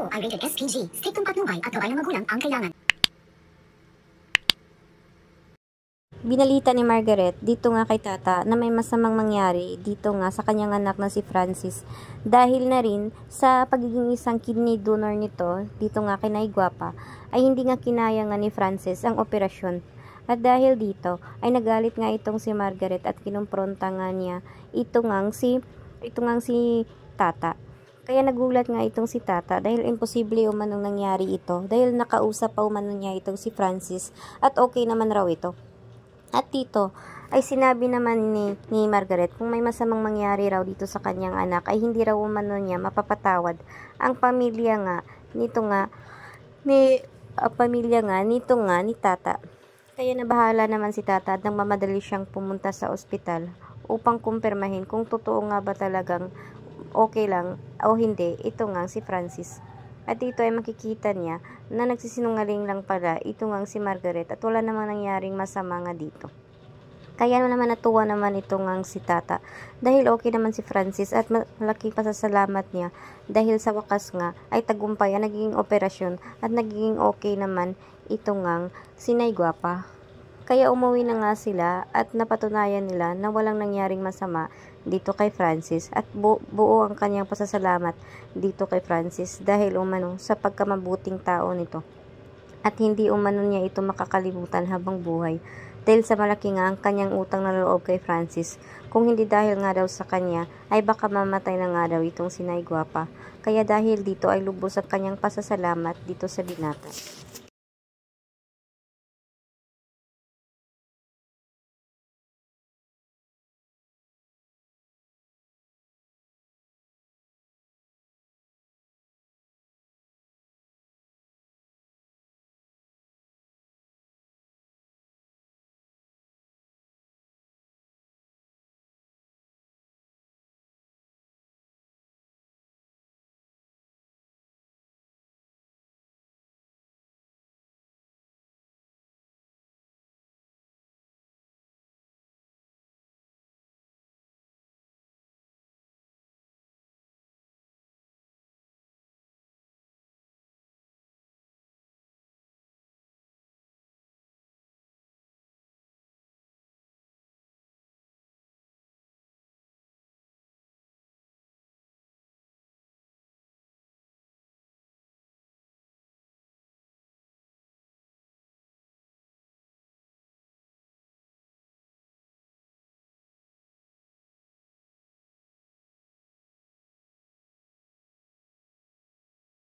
Ito ay rated SPG. Striktong patnubay at gabay ng magulang ang kailangan. Binalita ni Margaret dito nga kay Tata na may masamang mangyari dito nga sa kanyang anak na si Francis dahil na rin sa pagiging isang kidney donor nito dito nga kay Naigwapa ay hindi nga kinaya nga ni Francis ang operasyon. At dahil dito ay nagalit nga itong si Margaret at kinumpronta nga niya ito ngang si Tata. Kaya nagulat nga itong si Tata dahil imposible umanong nangyari ito dahil nakausap pa umano niya itong si Francis at okay naman raw ito. At dito ay sinabi naman ni Margaret kung may masamang mangyari raw dito sa kanyang anak ay hindi raw umano niya mapapatawad ang pamilya nga nito nga ni Tata. Kaya nabahala naman si Tata at nang mamadali siyang pumunta sa ospital upang kumpirmahin kung totoo nga ba talagang okay lang o hindi ito nga si Francis. At dito ay makikita niya na nagsisinungaling lang pala ito nga si Margaret at wala namang nangyaring masama nga dito. Kaya naman natuwa naman ito nga si Tata dahil okay naman si Francis at malaking pasasalamat niya dahil sa wakas nga ay tagumpay ang naging operasyon at naging okay naman ito nga si Naigwapa. Kaya umuwi na nga sila at napatunayan nila na walang nangyaring masama dito kay Francis at buo ang kanyang pasasalamat dito kay Francis dahil umano sa pagkamabuting tao nito. At hindi umano niya ito makakalimutan habang buhay dahil sa malaki nga ang kanyang utang na loob kay Francis. Kung hindi dahil nga daw sa kanya ay baka mamatay na nga daw itong si Naigwapa. Kaya dahil dito ay lubos ang kanyang pasasalamat dito sa binata.